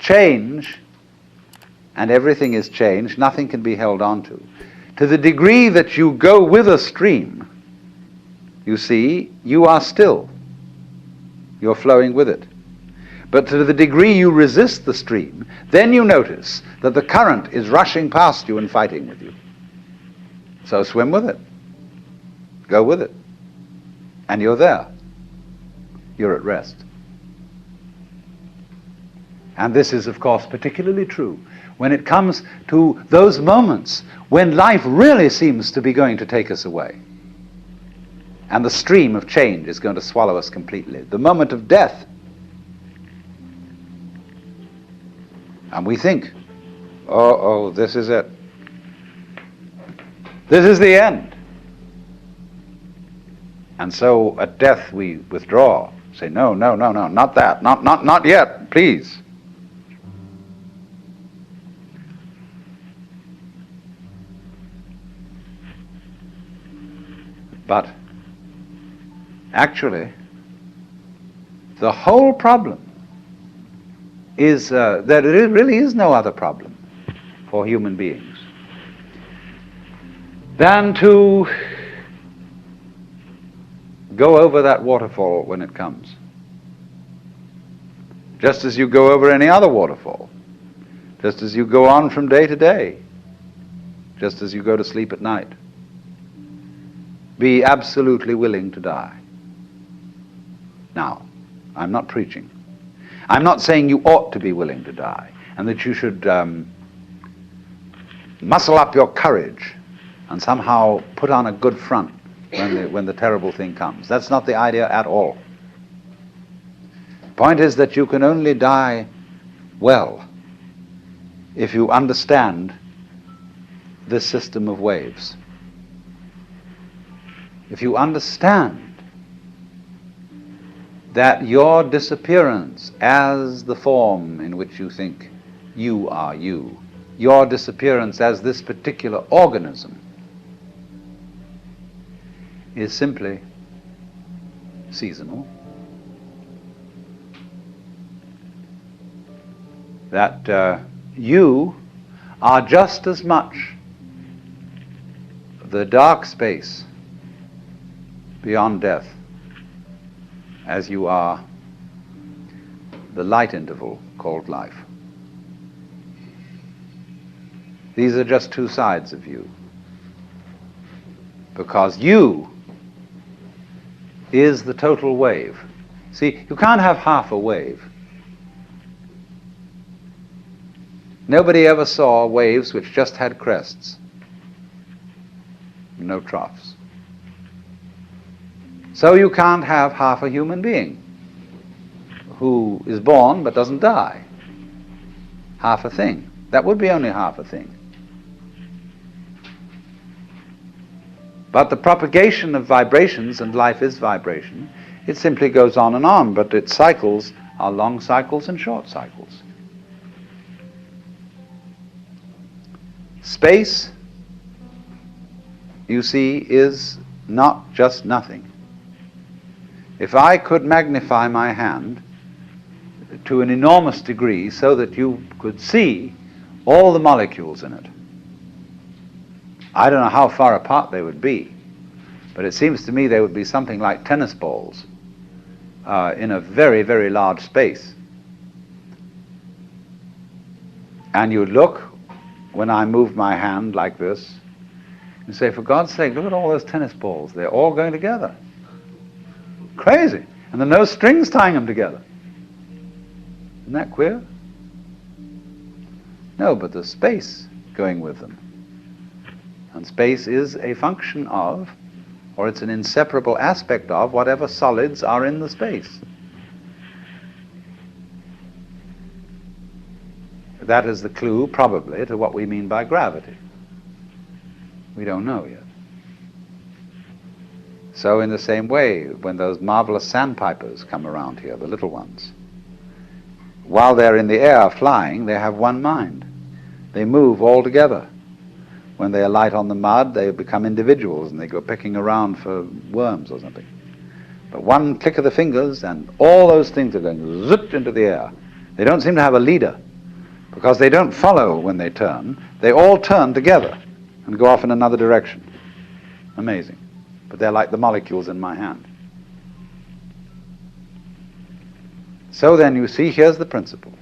change, and everything is change, nothing can be held on to the degree that you go with a stream, you see, you are still. You're flowing with it. But to the degree you resist the stream, then you notice that the current is rushing past you and fighting with you. So swim with it. Go with it. And you're there. You're at rest. And this is, of course, particularly true when it comes to those moments when life really seems to be going to take us away. And the stream of change is going to swallow us completely. The moment of death. And we think, oh, this is it. This is the end. And so at death we withdraw. Say, no, not that. Not yet, please. But actually, the whole problem is that there really is no other problem for human beings than to go over that waterfall when it comes, just as you go over any other waterfall, just as you go on from day to day, just as you go to sleep at night. Be absolutely willing to die. Now, I'm not preaching. I'm not saying you ought to be willing to die and that you should muscle up your courage and somehow put on a good front when the terrible thing comes. That's not the idea at all. The point is that you can only die well if you understand this system of waves. If you understand that your disappearance as the form in which you think you are you, your disappearance as this particular organism, is simply seasonal, that you are just as much the dark space beyond death as you are the light interval called life. These are just two sides of you, because you is the total wave. See, you can't have half a wave. Nobody ever saw waves which just had crests, no troughs. So you can't have half a human being who is born but doesn't die. Half a thing. That would be only half a thing. But the propagation of vibrations, and life is vibration, it simply goes on, but its cycles are long cycles and short cycles. Space, you see, is not just nothing. If I could magnify my hand to an enormous degree so that you could see all the molecules in it, I don't know how far apart they would be, but it seems to me they would be something like tennis balls in a very, very large space. And you look, when I move my hand like this, and say, for God's sake, look at all those tennis balls. They're all going together. Crazy. And there are no strings tying them together. Isn't that queer? No, but there's space going with them. And space is a function of, or it's an inseparable aspect of, whatever solids are in the space. That is the clue, probably, to what we mean by gravity. We don't know yet. So in the same way, when those marvelous sandpipers come around here, the little ones, while they're in the air flying, they have one mind. They move all together. When they alight on the mud, they become individuals and they go picking around for worms or something. But one click of the fingers and all those things are going zip into the air. They don't seem to have a leader. because they don't follow when they turn. They all turn together and go off in another direction. Amazing. But they're like the molecules in my hand. So then you see, here's the principle.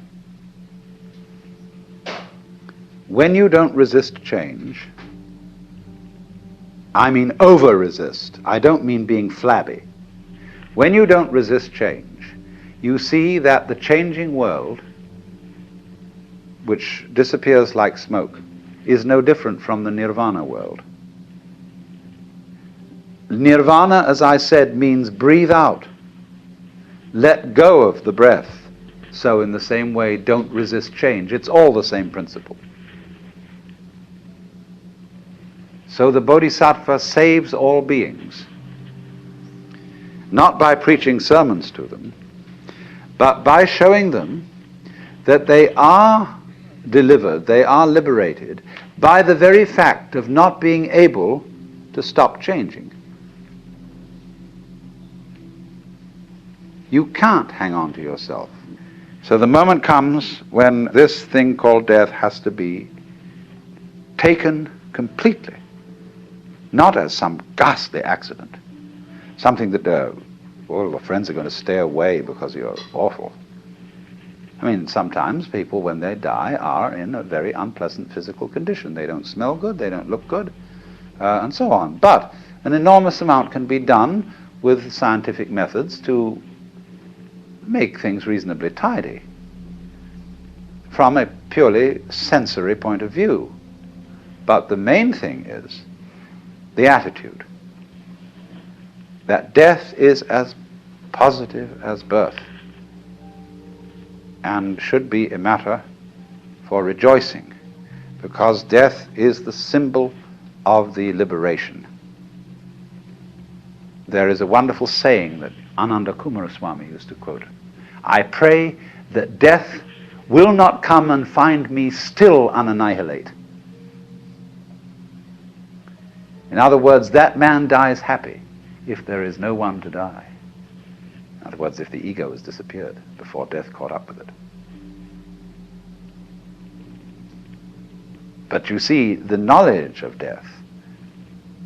When you don't resist change, I mean over-resist. I don't mean being flabby. When you don't resist change, you see that the changing world, which disappears like smoke, is no different from the nirvana world. Nirvana, as I said, means breathe out. Let go of the breath. So in the same way, don't resist change. It's all the same principle. So the Bodhisattva saves all beings, not by preaching sermons to them, but by showing them that they are delivered, they are liberated by the very fact of not being able to stop changing. You can't hang on to yourself. So the moment comes when this thing called death has to be taken completely, not as some ghastly accident, something that all your friends are going to stay away because you're awful. I mean, sometimes people, when they die, are in a very unpleasant physical condition. They don't smell good, they don't look good, and so on. But an enormous amount can be done with scientific methods to make things reasonably tidy from a purely sensory point of view. But the main thing is the attitude that death is as positive as birth and should be a matter for rejoicing, because death is the symbol of the liberation. There is a wonderful saying that Ananda Kumaraswamy used to quote. I pray that death will not come and find me still unannihilate. In other words, that man dies happy if there is no one to die. In other words, if the ego has disappeared before death caught up with it. But you see, the knowledge of death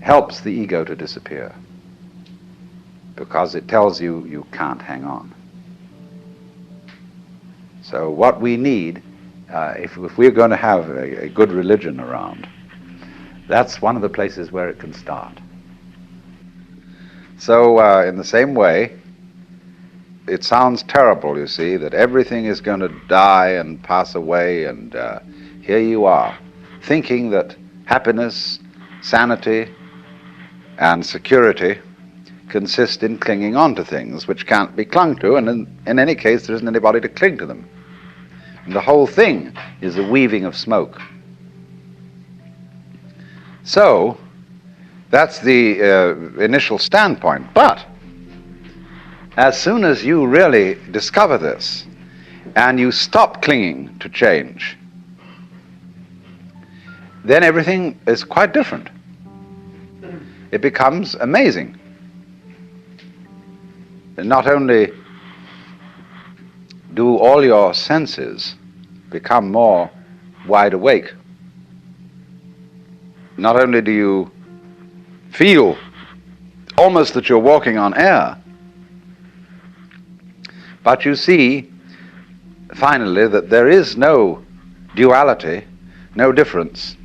helps the ego to disappear, because it tells you you can't hang on. So what we need, if we're going to have a good religion around, that's one of the places where it can start. So in the same way, it sounds terrible, you see, that everything is going to die and pass away, and here you are, thinking that happiness, sanity, and security consist in clinging on to things which can't be clung to, and in any case there isn't anybody to cling to them. And the whole thing is a weaving of smoke. So that's the initial standpoint. But as soon as you really discover this and you stop clinging to change, then everything is quite different. It becomes amazing. And not only do all your senses become more wide awake, not only do you feel almost that you're walking on air, but you see finally that there is no duality, no difference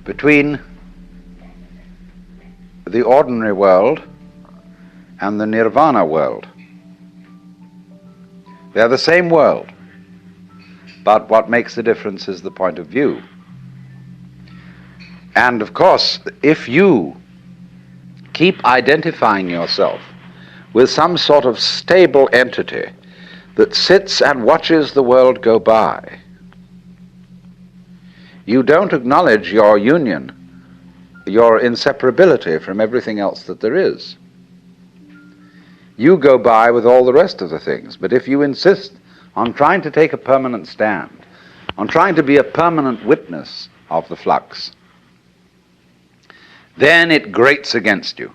between the ordinary world and the nirvana world. They're the same world, but what makes the difference is the point of view. And of course, if you keep identifying yourself with some sort of stable entity that sits and watches the world go by, you don't acknowledge your union, your inseparability from everything else that there is. You go by with all the rest of the things, but if you insist on trying to take a permanent stand, on trying to be a permanent witness of the flux, then it grates against you.